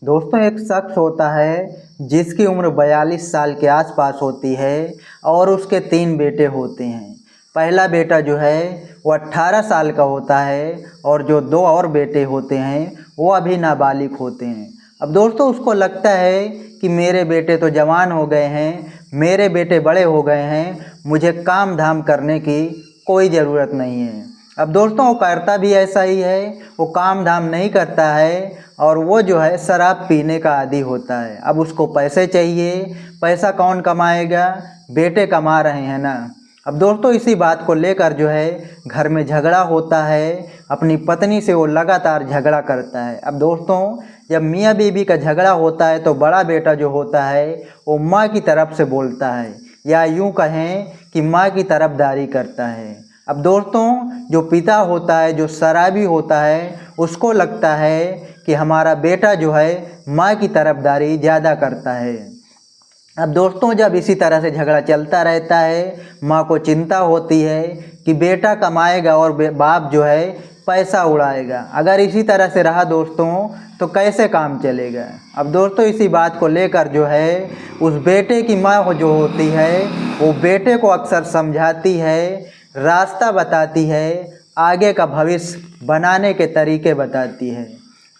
दोस्तों एक शख्स होता है जिसकी उम्र 42 साल के आसपास होती है और उसके 3 बेटे होते हैं। पहला बेटा जो है वो 18 साल का होता है और जो 2 और बेटे होते हैं वो अभी नाबालिग होते हैं। अब दोस्तों उसको लगता है कि मेरे बेटे तो जवान हो गए हैं, मेरे बेटे बड़े हो गए हैं, मुझे काम धाम करने की कोई ज़रूरत नहीं है। अब दोस्तों वो करता भी ऐसा ही है, वो काम धाम नहीं करता है और वो जो है शराब पीने का आदी होता है। अब उसको पैसे चाहिए, पैसा कौन कमाएगा, बेटे कमा रहे हैं ना। अब दोस्तों इसी बात को लेकर जो है घर में झगड़ा होता है, अपनी पत्नी से वो लगातार झगड़ा करता है। अब दोस्तों जब मियाँ बीवी का झगड़ा होता है तो बड़ा बेटा जो होता है वो माँ की तरफ से बोलता है, या यूँ कहें कि माँ की तरफदारी करता है। अब दोस्तों जो पिता होता है, जो शराबी होता है, उसको लगता है कि हमारा बेटा जो है माँ की तरफदारी ज़्यादा करता है। अब दोस्तों जब इसी तरह से झगड़ा चलता रहता है, माँ को चिंता होती है कि बेटा कमाएगा और बाप जो है पैसा उड़ाएगा। अगर इसी तरह से रहा दोस्तों तो कैसे काम चलेगा। अब दोस्तों इसी बात को लेकर जो है उस बेटे की माँ जो होती है वो बेटे को अक्सर समझाती है, रास्ता बताती है, आगे का भविष्य बनाने के तरीके बताती है।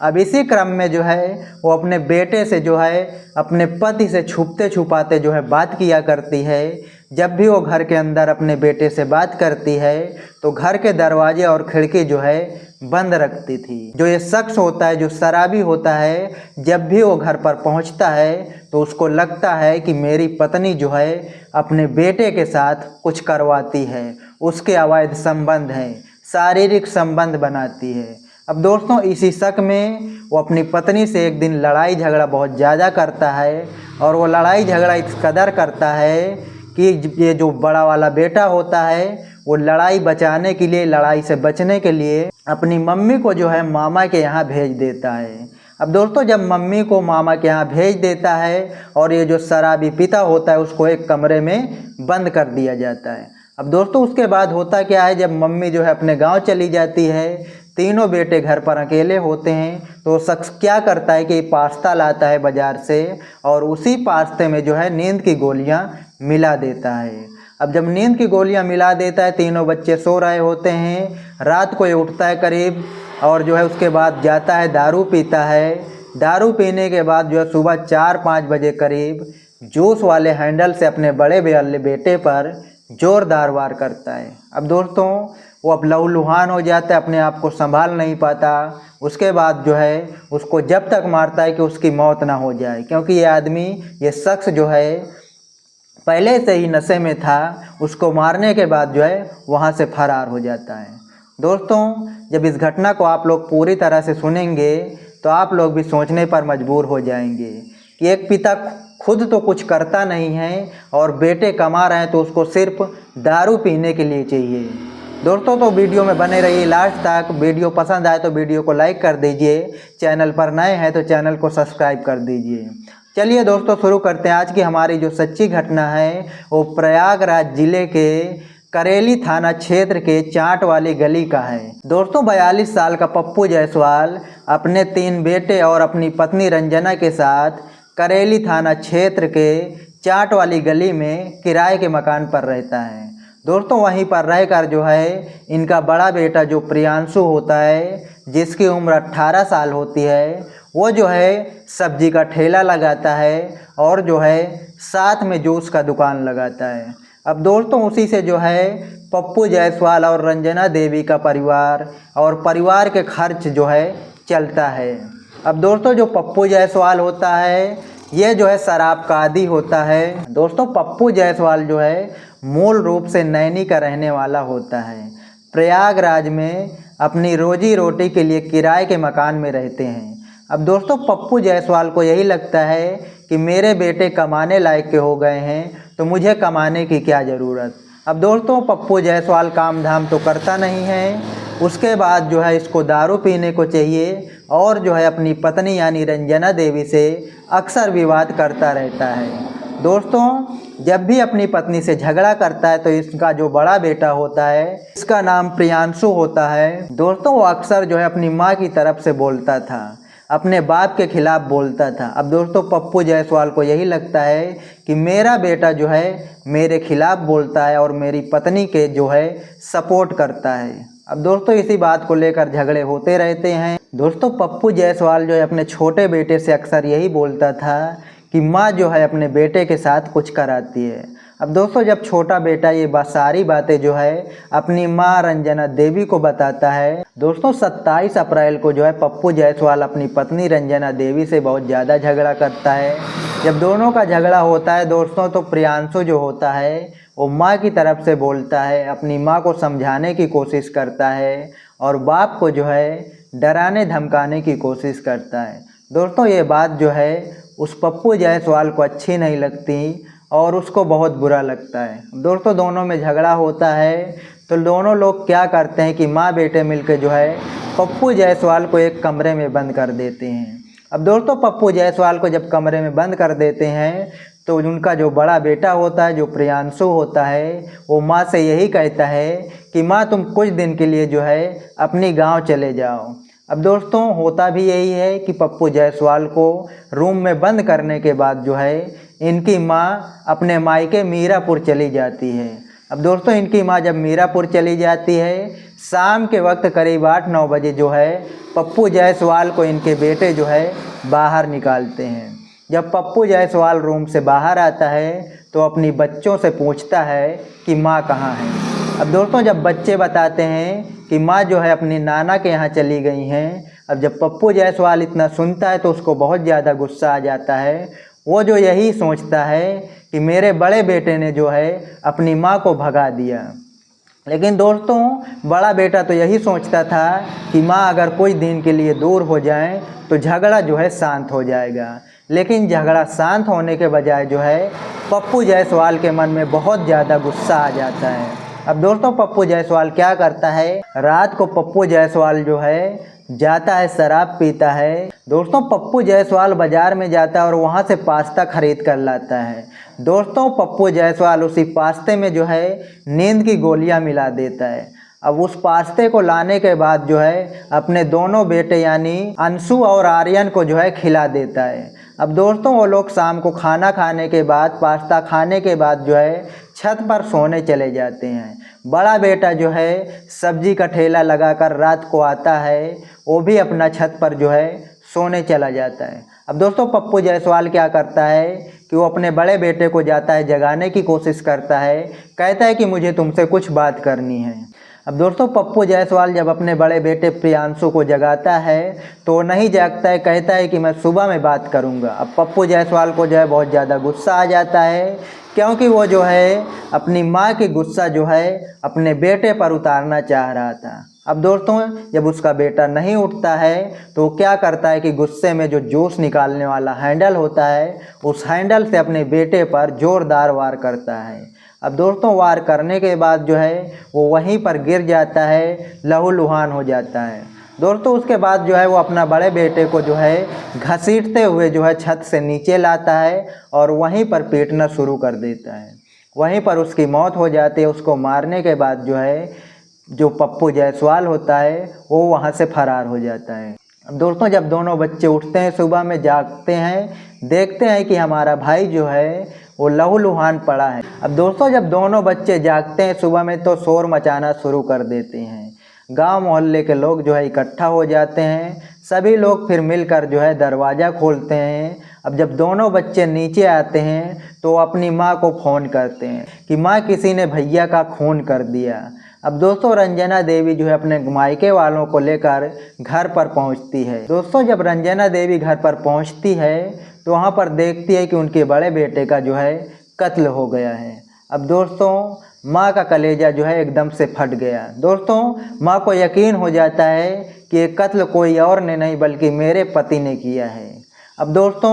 अब इसी क्रम में जो है वो अपने बेटे से जो है अपने पति से छुपते छुपाते जो है बात किया करती है। जब भी वो घर के अंदर अपने बेटे से बात करती है तो घर के दरवाजे और खिड़की जो है बंद रखती थी। जो ये शख्स होता है, जो शराबी होता है, जब भी वो घर पर पहुंचता है तो उसको लगता है कि मेरी पत्नी जो है अपने बेटे के साथ कुछ करवाती है, उसके अवैध संबंध हैं, शारीरिक संबंध बनाती है। अब दोस्तों इसी शक में वो अपनी पत्नी से एक दिन लड़ाई झगड़ा बहुत ज़्यादा करता है और वो लड़ाई झगड़ा इस कदर करता है कि ये जो बड़ा वाला बेटा होता है वो लड़ाई बचाने के लिए, लड़ाई से बचने के लिए अपनी मम्मी को जो है मामा के यहाँ भेज देता है। अब दोस्तों जब मम्मी को मामा के यहाँ भेज देता है और ये जो शराबी पिता होता है उसको एक कमरे में बंद कर दिया जाता है। अब दोस्तों उसके बाद होता क्या है, जब मम्मी जो है अपने गांव चली जाती है, तीनों बेटे घर पर अकेले होते हैं, तो शख्स क्या करता है कि पास्ता लाता है बाज़ार से और उसी पास्ते में जो है नींद की गोलियां मिला देता है। अब जब नींद की गोलियां मिला देता है, तीनों बच्चे सो रहे होते हैं, रात को ये उठता है करीब और जो है उसके बाद जाता है दारू पीता है। दारू पीने के बाद जो है सुबह 4-5 बजे करीब जूस वाले हैंडल से अपने बड़े बेटे पर जोरदार वार करता है। अब दोस्तों वो अब लहूलुहान हो जाता है, अपने आप को संभाल नहीं पाता। उसके बाद जो है उसको जब तक मारता है कि उसकी मौत ना हो जाए, क्योंकि ये आदमी, ये शख्स जो है पहले से ही नशे में था। उसको मारने के बाद जो है वहाँ से फरार हो जाता है। दोस्तों जब इस घटना को आप लोग पूरी तरह से सुनेंगे तो आप लोग भी सोचने पर मजबूर हो जाएंगे कि एक पिता खुद तो कुछ करता नहीं है और बेटे कमा रहे हैं तो उसको सिर्फ दारू पीने के लिए चाहिए। दोस्तों तो वीडियो में बने रहिए लास्ट तक। वीडियो पसंद आए तो वीडियो को लाइक कर दीजिए, चैनल पर नए हैं तो चैनल को सब्सक्राइब कर दीजिए। चलिए दोस्तों शुरू करते हैं। आज की हमारी जो सच्ची घटना है वो प्रयागराज जिले के करेली थाना क्षेत्र के चाट वाली गली का है। दोस्तों 42 साल का पप्पू जायसवाल अपने 3 बेटे और अपनी पत्नी रंजना के साथ करेली थाना क्षेत्र के चाट वाली गली में किराए के मकान पर रहता है। दोस्तों वहीं पर रहकर जो है इनका बड़ा बेटा जो प्रियांशु होता है, जिसकी उम्र 18 साल होती है, वो जो है सब्जी का ठेला लगाता है और जो है साथ में जूस का दुकान लगाता है। अब दोस्तों उसी से जो है पप्पू जायसवाल और रंजना देवी का परिवार और परिवार के खर्च जो है चलता है। अब दोस्तों जो पप्पू जायसवाल होता है ये जो है शराब का आदी होता है। दोस्तों पप्पू जायसवाल जो है मूल रूप से नैनी का रहने वाला होता है। प्रयागराज में अपनी रोजी रोटी के लिए किराए के मकान में रहते हैं। अब दोस्तों पप्पू जायसवाल को यही लगता है कि मेरे बेटे कमाने लायक के हो गए हैं तो मुझे कमाने की क्या ज़रूरत। अब दोस्तों पप्पू जायसवाल काम धाम तो करता नहीं है, उसके बाद जो है इसको दारू पीने को चाहिए और जो है अपनी पत्नी यानी रंजना देवी से अक्सर विवाद करता रहता है। दोस्तों जब भी अपनी पत्नी से झगड़ा करता है तो इसका जो बड़ा बेटा होता है, इसका नाम प्रियांशु होता है, दोस्तों वो अक्सर जो है अपनी माँ की तरफ से बोलता था। अपने बाप के खिलाफ बोलता था। अब दोस्तों पप्पू जायसवाल को यही लगता है कि मेरा बेटा जो है मेरे खिलाफ बोलता है और मेरी पत्नी के जो है सपोर्ट करता है। अब दोस्तों इसी बात को लेकर झगड़े होते रहते हैं। दोस्तों पप्पू जायसवाल जो है अपने छोटे बेटे से अक्सर यही बोलता था कि माँ जो है अपने बेटे के साथ कुछ कराती है। अब दोस्तों जब छोटा बेटा ये सारी बातें जो है अपनी माँ रंजना देवी को बताता है। दोस्तों 27 अप्रैल को जो है पप्पू जायसवाल अपनी पत्नी रंजना देवी से बहुत ज़्यादा झगड़ा करता है। जब दोनों का झगड़ा होता है दोस्तों तो प्रियांशु जो होता है वो माँ की तरफ से बोलता है, अपनी माँ को समझाने की कोशिश करता है और बाप को जो है डराने धमकाने की कोशिश करता है। दोस्तों ये बात जो है उस पप्पू जायसवाल को अच्छी नहीं लगती और उसको बहुत बुरा लगता है। दोस्तों दोनों में झगड़ा होता है तो दोनों लोग क्या करते हैं कि माँ बेटे मिलकर जो है पप्पू जायसवाल को एक कमरे में बंद कर देते हैं। अब दोस्तों पप्पू जायसवाल को जब कमरे में बंद कर देते हैं तो उनका जो बड़ा बेटा होता है जो प्रियांशु होता है वो माँ से यही कहता है कि माँ तुम कुछ दिन के लिए जो है अपनी गांव चले जाओ। अब दोस्तों होता भी यही है कि पप्पू जायसवाल को रूम में बंद करने के बाद जो है इनकी माँ अपने मायके मीरापुर चली जाती है। अब दोस्तों इनकी माँ जब मीरापुर चली जाती है शाम के वक्त करीब 8-9 बजे जो है पप्पू जायसवाल को इनके बेटे जो है बाहर निकालते हैं। जब पप्पू जायसवाल रूम से बाहर आता है तो अपनी बच्चों से पूछता है कि माँ कहाँ है। अब दोस्तों जब बच्चे बताते हैं कि माँ जो है अपनी नाना के यहाँ चली गई हैं। अब जब पप्पू जायसवाल इतना सुनता है तो उसको बहुत ज़्यादा गुस्सा आ जाता है। वो जो यही सोचता है कि मेरे बड़े बेटे ने जो है अपनी माँ को भगा दिया। लेकिन दोस्तों बड़ा बेटा तो यही सोचता था कि माँ अगर कुछ दिन के लिए दूर हो जाए तो झगड़ा जो है शांत हो जाएगा। लेकिन झगड़ा शांत होने के बजाय जो है पप्पू जायसवाल के मन में बहुत ज़्यादा गुस्सा आ जाता है। अब दोस्तों पप्पू जायसवाल क्या करता है, रात को पप्पू जायसवाल जो है जाता है शराब पीता है। दोस्तों पप्पू जायसवाल बाज़ार में जाता है और वहाँ से पास्ता खरीद कर लाता है। दोस्तों पप्पू जायसवाल उसी पास्ते में जो है नींद की गोलियाँ मिला देता है। अब उस पास्ते को लाने के बाद जो है अपने दोनों बेटे यानी अंशु और आर्यन को जो है खिला देता है। अब दोस्तों वो लोग शाम को खाना खाने के बाद पास्ता खाने के बाद जो है छत पर सोने चले जाते हैं। बड़ा बेटा जो है सब्जी का ठेला लगाकर रात को आता है, वो भी अपना छत पर जो है सोने चला जाता है। अब दोस्तों पप्पू जायसवाल क्या करता है कि वो अपने बड़े बेटे को जाता है जगाने की कोशिश करता है, कहता है कि मुझे तुमसे कुछ बात करनी है। अब दोस्तों पप्पू जायसवाल जब अपने बड़े बेटे प्रियांशु को जगाता है तो वो नहीं जागता है, कहता है कि मैं सुबह में बात करूंगा। अब पप्पू जायसवाल को जो है बहुत ज़्यादा गुस्सा आ जाता है क्योंकि वो जो है अपनी माँ की गुस्सा जो है अपने बेटे पर उतारना चाह रहा था। अब दोस्तों जब उसका बेटा नहीं उठता है तो वो क्या करता है कि गुस्से में जो जूस निकालने वाला हैंडल होता है उस हैंडल से अपने बेटे पर ज़ोरदार वार करता है। अब दोस्तों वार करने के बाद जो है वो वहीं पर गिर जाता है, लहूलुहान हो जाता है। दोस्तों उसके बाद जो है वो अपना बड़े बेटे को जो है घसीटते हुए जो है छत से नीचे लाता है और वहीं पर पीटना शुरू कर देता है। वहीं पर उसकी मौत हो जाती है। उसको मारने के बाद जो है जो पप्पू जायसवाल होता है वो वहाँ से फरार हो जाता है। अब दोस्तों जब दोनों बच्चे उठते हैं सुबह में, जागते हैं, देखते हैं कि हमारा भाई जो है वो लहूलुहान पड़ा है। अब दोस्तों जब दोनों बच्चे जागते हैं सुबह में तो शोर मचाना शुरू कर देते हैं। गांव मोहल्ले के लोग जो है इकट्ठा हो जाते हैं। सभी लोग फिर मिलकर जो है दरवाज़ा खोलते हैं। अब जब दोनों बच्चे नीचे आते हैं तो अपनी माँ को फ़ोन करते हैं कि माँ किसी ने भैया का खून कर दिया। अब दोस्तों रंजना देवी जो है अपने मायके वालों को लेकर घर पर पहुंचती है। दोस्तों जब रंजना देवी घर पर पहुंचती है तो वहां पर देखती है कि उनके बड़े बेटे का जो है कत्ल हो गया है। अब दोस्तों माँ का कलेजा जो है एकदम से फट गया। दोस्तों माँ को यकीन हो जाता है कि ये कत्ल कोई और ने नहीं बल्कि मेरे पति ने किया है। अब दोस्तों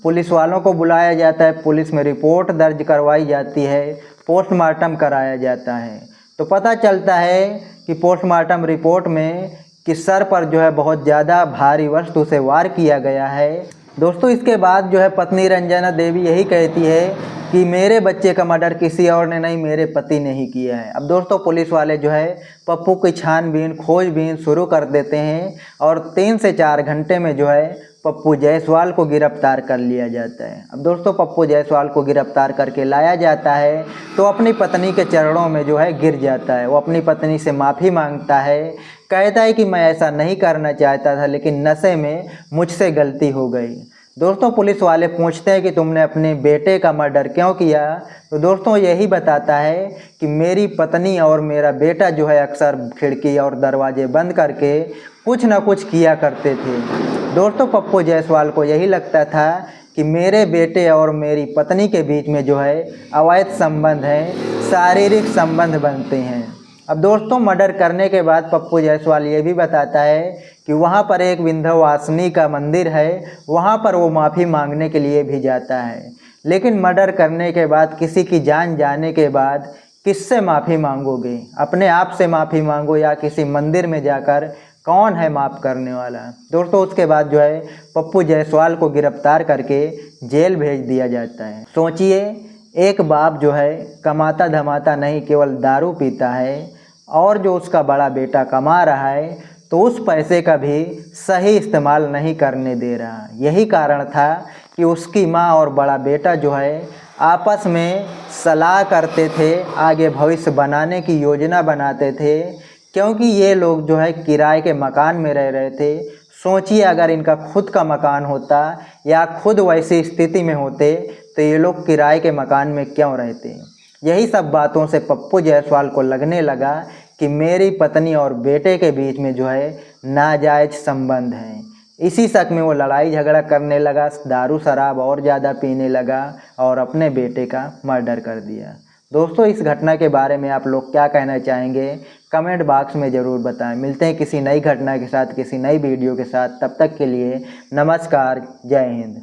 पुलिस वालों को बुलाया जाता है, पुलिस में रिपोर्ट दर्ज करवाई जाती है, पोस्टमार्टम कराया जाता है। तो पता चलता है कि पोस्टमार्टम रिपोर्ट में कि सर पर जो है बहुत ज़्यादा भारी वस्तु से वार किया गया है। दोस्तों इसके बाद जो है पत्नी रंजना देवी यही कहती है कि मेरे बच्चे का मर्डर किसी और ने नहीं, मेरे पति ने ही किया है। अब दोस्तों पुलिस वाले जो है पप्पू की छानबीन खोजबीन शुरू कर देते हैं और 3 से 4 घंटे में जो है पप्पू जायसवाल को गिरफ्तार कर लिया जाता है। अब दोस्तों पप्पू जायसवाल को गिरफ्तार करके लाया जाता है तो अपनी पत्नी के चरणों में जो है गिर जाता है। वो अपनी पत्नी से माफ़ी मांगता है, कहता है कि मैं ऐसा नहीं करना चाहता था, लेकिन नशे में मुझसे गलती हो गई। दोस्तों पुलिस वाले पूछते हैं कि तुमने अपने बेटे का मर्डर क्यों किया, तो दोस्तों यही बताता है कि मेरी पत्नी और मेरा बेटा जो है अक्सर खिड़की और दरवाजे बंद करके कुछ ना कुछ किया करते थे। दोस्तों पप्पू जायसवाल को यही लगता था कि मेरे बेटे और मेरी पत्नी के बीच में जो है अवैध संबंध है, शारीरिक संबंध बनते हैं। अब दोस्तों मर्डर करने के बाद पप्पू जायसवाल ये भी बताता है कि वहाँ पर एक विंध्यवासिनी का मंदिर है, वहाँ पर वो माफ़ी मांगने के लिए भी जाता है। लेकिन मर्डर करने के बाद, किसी की जान जाने के बाद किससे माफ़ी मांगोगे? अपने आप से माफ़ी मांगो या किसी मंदिर में जाकर? कौन है माफ़ करने वाला? दोस्तों उसके बाद जो है पप्पू जायसवाल को गिरफ्तार करके जेल भेज दिया जाता है। सोचिए, एक बाप जो है कमाता धमाता नहीं, केवल दारू पीता है, और जो उसका बड़ा बेटा कमा रहा है तो उस पैसे का भी सही इस्तेमाल नहीं करने दे रहा। यही कारण था कि उसकी माँ और बड़ा बेटा जो है आपस में सलाह करते थे, आगे भविष्य बनाने की योजना बनाते थे, क्योंकि ये लोग जो है किराए के मकान में रह रहे थे। सोचिए अगर इनका खुद का मकान होता या खुद वैसी स्थिति में होते तो ये लोग किराए के मकान में क्यों रहते। यही सब बातों से पप्पू जायसवाल को लगने लगा कि मेरी पत्नी और बेटे के बीच में जो है नाजायज संबंध है। इसी शक में वो लड़ाई झगड़ा करने लगा, दारू शराब और ज़्यादा पीने लगा और अपने बेटे का मर्डर कर दिया। दोस्तों इस घटना के बारे में आप लोग क्या कहना चाहेंगे? कमेंट बॉक्स में ज़रूर बताएं। मिलते हैं किसी नई घटना के साथ, किसी नई वीडियो के साथ। तब तक के लिए नमस्कार, जय हिंद।